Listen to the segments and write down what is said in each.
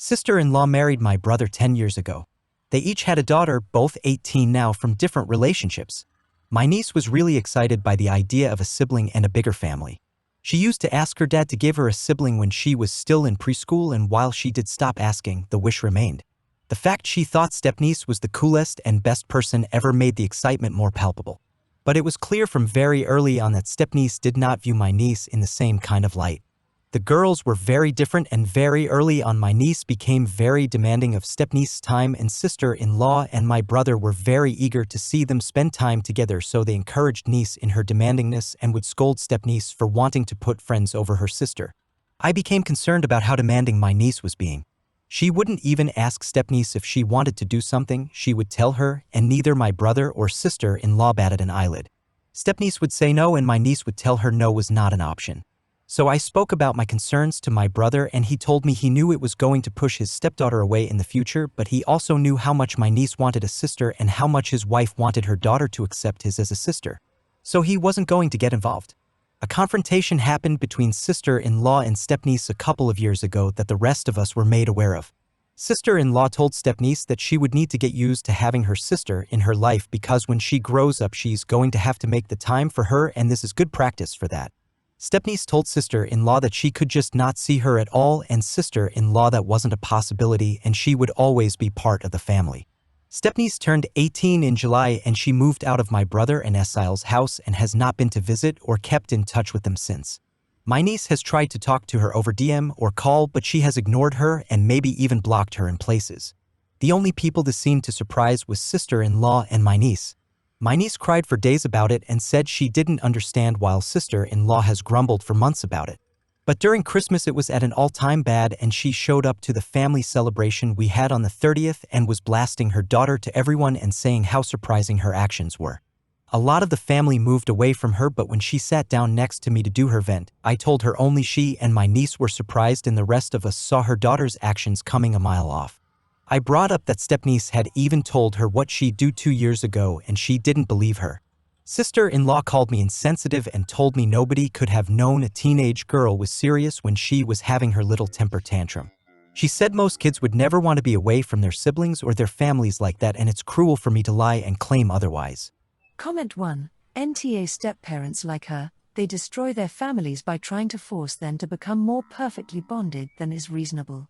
sister-in-law married my brother 10 years ago. They each had a daughter, both 18 now, from different relationships. My niece was really excited by the idea of a sibling and a bigger family. She used to ask her dad to give her a sibling when she was still in preschool, and while she did stop asking, the wish remained. The fact she thought stepniece was the coolest and best person ever made the excitement more palpable. But it was clear from very early on that stepniece did not view my niece in the same kind of light. The girls were very different, and very early on my niece became very demanding of stepniece's time, and sister-in-law and my brother were very eager to see them spend time together, so they encouraged niece in her demandingness and would scold stepniece for wanting to put friends over her sister. I became concerned about how demanding my niece was being. She wouldn't even ask stepniece if she wanted to do something, she would tell her, and neither my brother or sister-in-law batted an eyelid. Stepniece would say no, and my niece would tell her no was not an option. So I spoke about my concerns to my brother, and he told me he knew it was going to push his stepdaughter away in the future, but he also knew how much my niece wanted a sister and how much his wife wanted her daughter to accept his as a sister. So he wasn't going to get involved. A confrontation happened between sister-in-law and stepniece a couple of years ago that the rest of us were made aware of. Sister-in-law told stepniece that she would need to get used to having her sister in her life because when she grows up she's going to have to make the time for her, and this is good practice for that. Stepniece told sister-in-law that she could just not see her at all, and sister-in-law that wasn't a possibility and she would always be part of the family. Stepniece turned 18 in July, and she moved out of my brother and Esile's house and has not been to visit or kept in touch with them since. My niece has tried to talk to her over DM or call, but she has ignored her and maybe even blocked her in places. The only people this seemed to surprise was sister-in-law and my niece. My niece cried for days about it and said she didn't understand, while sister-in-law has grumbled for months about it. But during Christmas it was at an all-time bad, and she showed up to the family celebration we had on the 30th and was blasting her daughter to everyone and saying how surprising her actions were. A lot of the family moved away from her, but when she sat down next to me to do her vent, I told her only she and my niece were surprised and the rest of us saw her daughter's actions coming a mile off. I brought up that stepniece had even told her what she'd do 2 years ago, and she didn't believe her. Sister-in-law called me insensitive and told me nobody could have known a teenage girl was serious when she was having her little temper tantrum. She said most kids would never want to be away from their siblings or their families like that, and it's cruel for me to lie and claim otherwise. Comment 1. NTA step-parents like her, they destroy their families by trying to force them to become more perfectly bonded than is reasonable.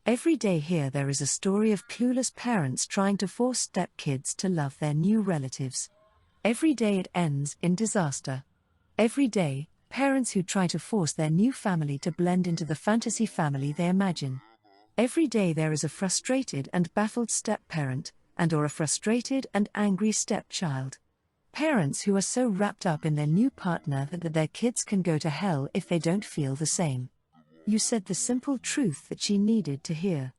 Every day here there is a story of clueless parents trying to force step-kids to love their new relatives. Every day it ends in disaster. Every day, parents who try to force their new family to blend into the fantasy family they imagine. Every day there is a frustrated and baffled step-parent, and/or a frustrated and angry stepchild. Parents who are so wrapped up in their new partner that their kids can go to hell if they don't feel the same. You said the simple truth that she needed to hear.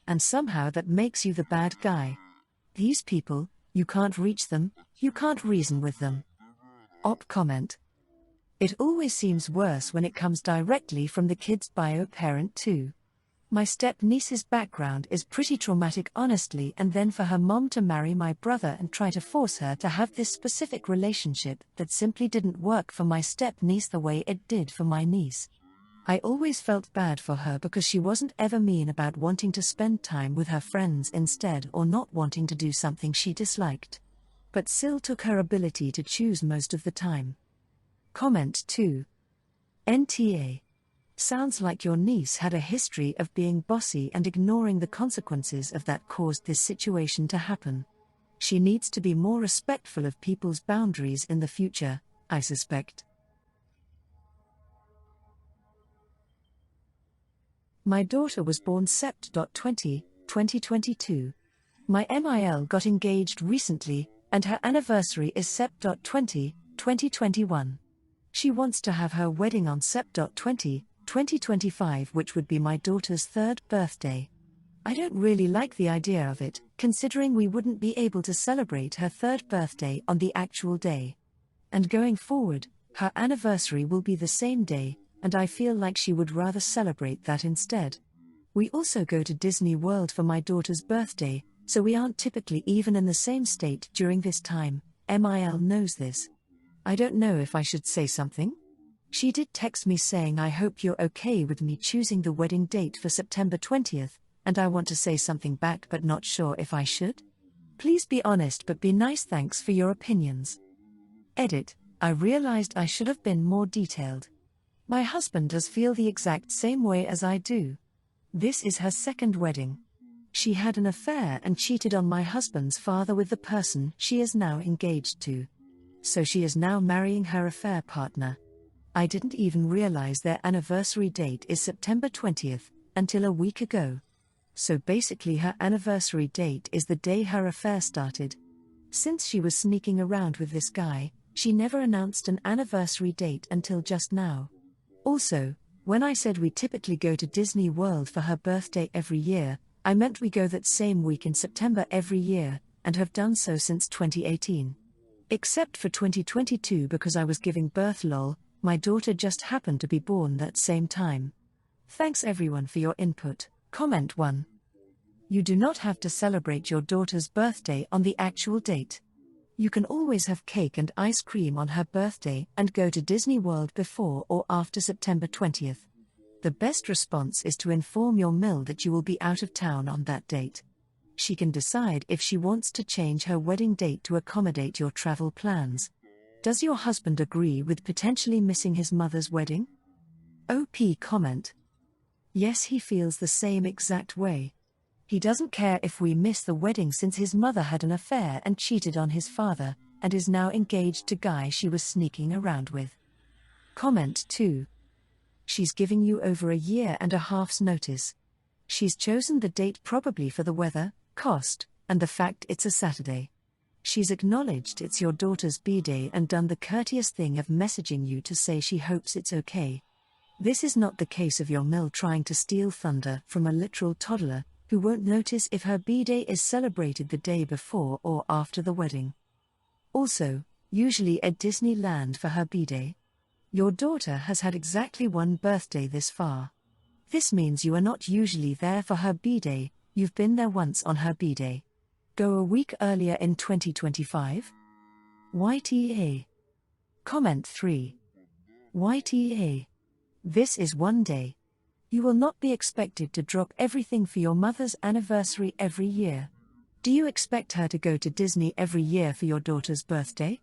And somehow that makes you the bad guy. These people, you can't reach them, you can't reason with them. Op comment. It always seems worse when it comes directly from the kid's bio parent too. My step-niece's background is pretty traumatic honestly, and then for her mom to marry my brother and try to force her to have this specific relationship that simply didn't work for my step-niece the way it did for my niece. I always felt bad for her because she wasn't ever mean about wanting to spend time with her friends instead, or not wanting to do something she disliked. But still took her ability to choose most of the time. Comment 2. NTA. Sounds like your niece had a history of being bossy and ignoring the consequences of that caused this situation to happen. She needs to be more respectful of people's boundaries in the future, I suspect. My daughter was born Sept. 2022. My MIL got engaged recently, and her anniversary is Sept. 2021. She wants to have her wedding on Sept. 2025, which would be my daughter's 3rd birthday. I don't really like the idea of it, considering we wouldn't be able to celebrate her 3rd birthday on the actual day. And going forward, her anniversary will be the same day, and I feel like she would rather celebrate that instead. We also go to Disney World for my daughter's birthday, so we aren't typically even in the same state during this time. MIL knows this. I don't know if I should say something. She did text me saying I hope you're okay with me choosing the wedding date for September 20th, and I want to say something back but not sure if I should? Please be honest but be nice. Thanks for your opinions. Edit. I realized I should have been more detailed. My husband does feel the exact same way as I do. This is her second wedding. She had an affair and cheated on my husband's father with the person she is now engaged to. So she is now marrying her affair partner. I didn't even realize their anniversary date is September 20th, until a week ago. So basically her anniversary date is the day her affair started. Since she was sneaking around with this guy, she never announced an anniversary date until just now. Also, when I said we typically go to Disney World for her birthday every year, I meant we go that same week in September every year, and have done so since 2018. Except for 2022 because I was giving birth lol, my daughter just happened to be born that same time. Thanks everyone for your input. Comment 1. You do not have to celebrate your daughter's birthday on the actual date. You can always have cake and ice cream on her birthday and go to Disney World before or after September 20th. The best response is to inform your mill that you will be out of town on that date. She can decide if she wants to change her wedding date to accommodate your travel plans. Does your husband agree with potentially missing his mother's wedding? OP comment. Yes, he feels the same exact way. He doesn't care if we miss the wedding since his mother had an affair and cheated on his father, and is now engaged to guy she was sneaking around with. Comment 2. She's giving you over a year and a half's notice. She's chosen the date probably for the weather, cost, and the fact it's a Saturday. She's acknowledged it's your daughter's B-day and done the courteous thing of messaging you to say she hopes it's okay. This is not the case of your mill trying to steal thunder from a literal toddler, who won't notice if her B-day is celebrated the day before or after the wedding. Also, usually at Disneyland for her B-day. Your daughter has had exactly one birthday this far. This means you are not usually there for her B-day, you've been there once on her B-day. Go a week earlier in 2025? YTA. Comment 3. YTA. This is one day. You will not be expected to drop everything for your mother's anniversary every year. Do you expect her to go to Disney every year for your daughter's birthday?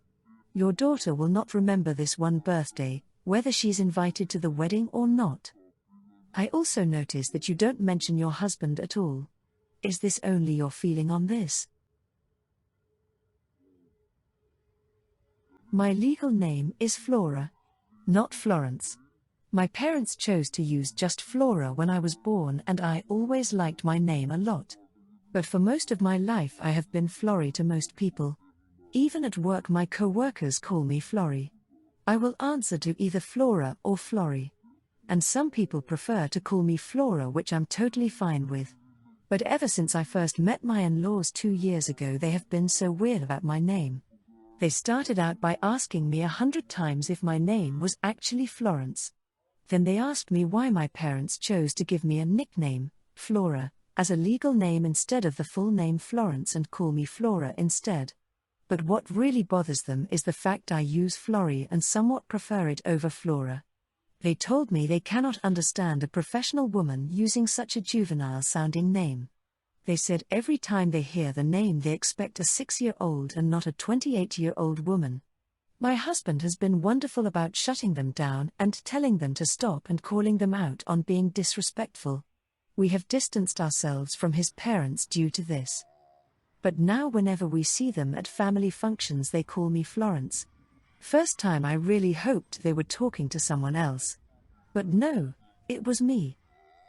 Your daughter will not remember this one birthday, whether she's invited to the wedding or not. I also notice that you don't mention your husband at all. Is this only your feeling on this? My legal name is Flora, not Florence. My parents chose to use just Flora when I was born and I always liked my name a lot. But for most of my life I have been Florrie to most people. Even at work my co-workers call me Florrie. I will answer to either Flora or Florrie. And some people prefer to call me Flora, which I'm totally fine with. But ever since I first met my in-laws 2 years ago they have been so weird about my name. They started out by asking me 100 times if my name was actually Florence. Then they asked me why my parents chose to give me a nickname, Flora, as a legal name instead of the full name Florence and call me Flora instead. But what really bothers them is the fact I use Florrie and somewhat prefer it over Flora. They told me they cannot understand a professional woman using such a juvenile-sounding name. They said every time they hear the name they expect a 6-year-old and not a 28-year-old woman. My husband has been wonderful about shutting them down and telling them to stop and calling them out on being disrespectful. We have distanced ourselves from his parents due to this. But now whenever we see them at family functions they call me Florence. First time I really hoped they were talking to someone else. But no, it was me.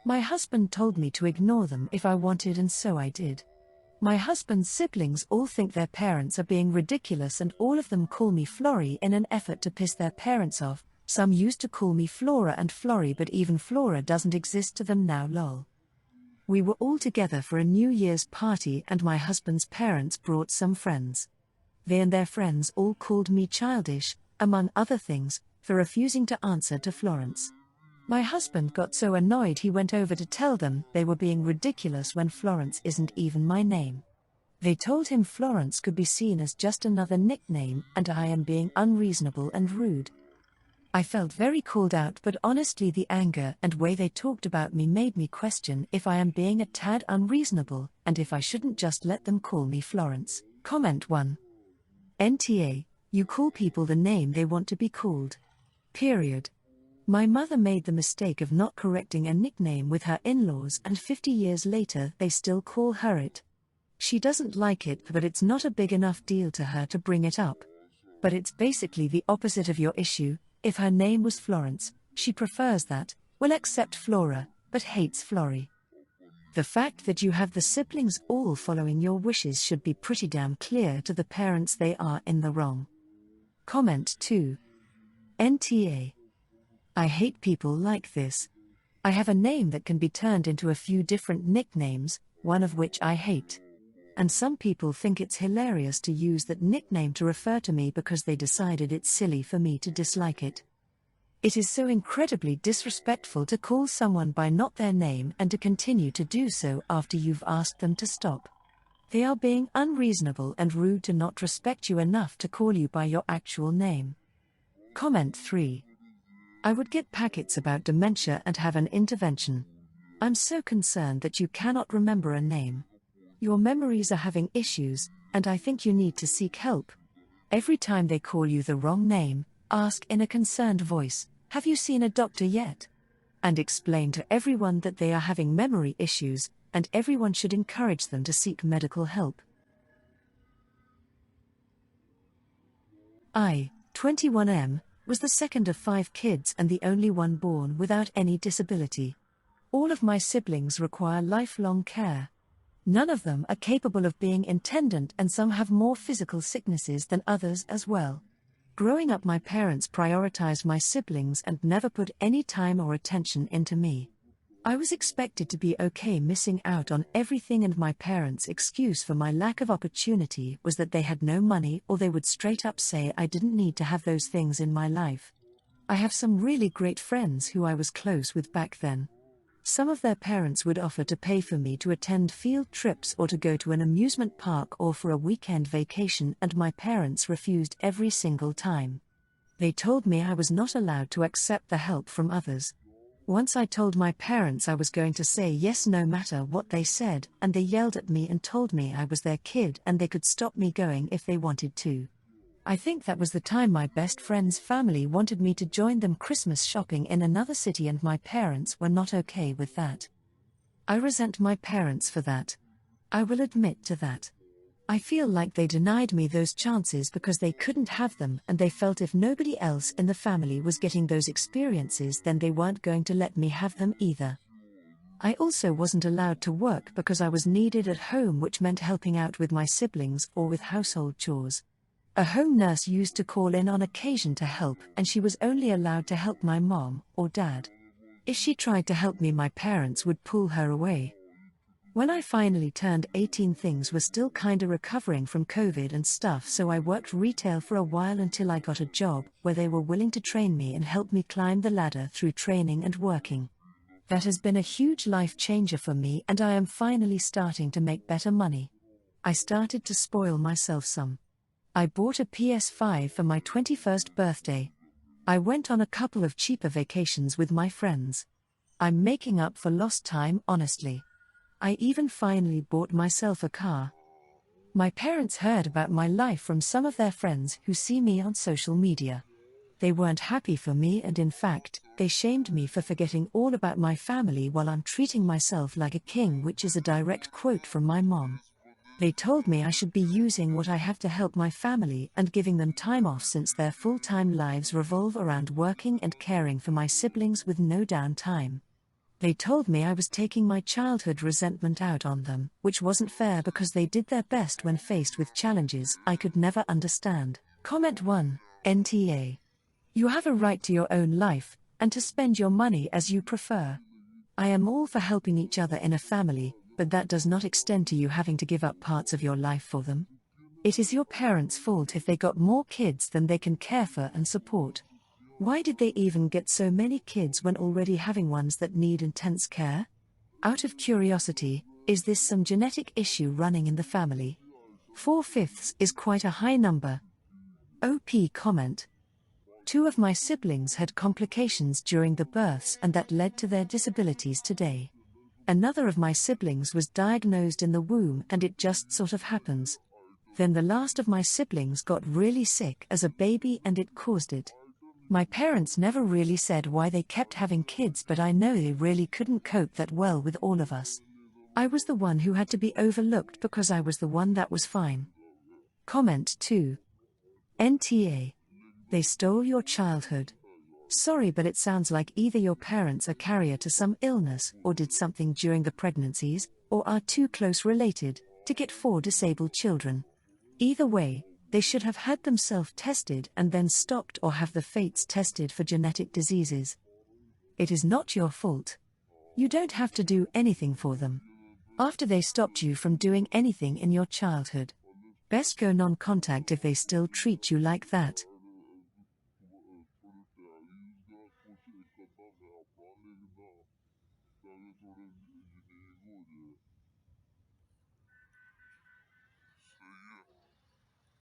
My husband told me to ignore them if I wanted and so I did. My husband's siblings all think their parents are being ridiculous and all of them call me Florrie in an effort to piss their parents off. Some used to call me Flora and Florrie but even Flora doesn't exist to them now lol. We were all together for a New Year's party and my husband's parents brought some friends. They and their friends all called me childish, among other things, for refusing to answer to Florence. My husband got so annoyed he went over to tell them they were being ridiculous when Florence isn't even my name. They told him Florence could be seen as just another nickname and I am being unreasonable and rude. I felt very called out, but honestly the anger and way they talked about me made me question if I am being a tad unreasonable and if I shouldn't just let them call me Florence. Comment 1. NTA, you call people the name they want to be called. Period. My mother made the mistake of not correcting a nickname with her in-laws, and 50 years later they still call her it. She doesn't like it, but it's not a big enough deal to her to bring it up. But it's basically the opposite of your issue. If her name was Florence, she prefers that, will accept Flora, but hates Flory. The fact that you have the siblings all following your wishes should be pretty damn clear to the parents they are in the wrong. Comment 2. NTA. I hate people like this. I have a name that can be turned into a few different nicknames, one of which I hate. And some people think it's hilarious to use that nickname to refer to me because they decided it's silly for me to dislike it. It is so incredibly disrespectful to call someone by not their name and to continue to do so after you've asked them to stop. They are being unreasonable and rude to not respect you enough to call you by your actual name. Comment 3. I would get packets about dementia and have an intervention. I'm so concerned that you cannot remember a name. Your memories are having issues, and I think you need to seek help. Every time they call you the wrong name, ask in a concerned voice, "Have you seen a doctor yet?" And explain to everyone that they are having memory issues, and everyone should encourage them to seek medical help. I, 21M, was the second of 5 kids and the only one born without any disability. All of my siblings require lifelong care. None of them are capable of being independent, and some have more physical sicknesses than others as well. Growing up, my parents prioritized my siblings and never put any time or attention into me. I was expected to be okay missing out on everything, and my parents' excuse for my lack of opportunity was that they had no money, or they would straight up say I didn't need to have those things in my life. I have some really great friends who I was close with back then. Some of their parents would offer to pay for me to attend field trips or to go to an amusement park or for a weekend vacation, and my parents refused every single time. They told me I was not allowed to accept the help from others. Once I told my parents I was going to say yes no matter what they said, and they yelled at me and told me I was their kid and they could stop me going if they wanted to. I think that was the time my best friend's family wanted me to join them Christmas shopping in another city, and my parents were not okay with that. I resent my parents for that. I will admit to that. I feel like they denied me those chances because they couldn't have them, and they felt if nobody else in the family was getting those experiences, then they weren't going to let me have them either. I also wasn't allowed to work because I was needed at home, which meant helping out with my siblings or with household chores. A home nurse used to call in on occasion to help, and she was only allowed to help my mom or dad. If she tried to help me, my parents would pull her away. When I finally turned 18, things were still kinda recovering from COVID and stuff, so I worked retail for a while until I got a job where they were willing to train me and help me climb the ladder through training and working. That has been a huge life changer for me, and I am finally starting to make better money. I started to spoil myself some. I bought a PS5 for my 21st birthday. I went on a couple of cheaper vacations with my friends. I'm making up for lost time, honestly. I even finally bought myself a car. My parents heard about my life from some of their friends who see me on social media. They weren't happy for me, and in fact, they shamed me for forgetting all about my family while I'm treating myself like a king, which is a direct quote from my mom. They told me I should be using what I have to help my family and giving them time off, since their full-time lives revolve around working and caring for my siblings with no downtime. They told me I was taking my childhood resentment out on them, which wasn't fair because they did their best when faced with challenges I could never understand. Comment 1, NTA. You have a right to your own life, and to spend your money as you prefer. I am all for helping each other in a family, but that does not extend to you having to give up parts of your life for them. It is your parents' fault if they got more kids than they can care for and support. Why did they even get so many kids when already having ones that need intense care? Out of curiosity, is this some genetic issue running in the family? 4/5 is quite a high number. OP comment. 2 of my siblings had complications during the births and that led to their disabilities today. Another of my siblings was diagnosed in the womb and it just sort of happens. Then the last of my siblings got really sick as a baby and it caused it. My parents never really said why they kept having kids, but I know they really couldn't cope that well with all of us. I was the one who had to be overlooked because I was the one that was fine. Comment 2. NTA. They stole your childhood. Sorry, but it sounds like either your parents are carrier to some illness or did something during the pregnancies, or are too close related to get 4 disabled children. Either way, they should have had them self-tested and then stopped, or have the fates tested for genetic diseases. It is not your fault. You don't have to do anything for them. After they stopped you from doing anything in your childhood, best go non-contact if they still treat you like that.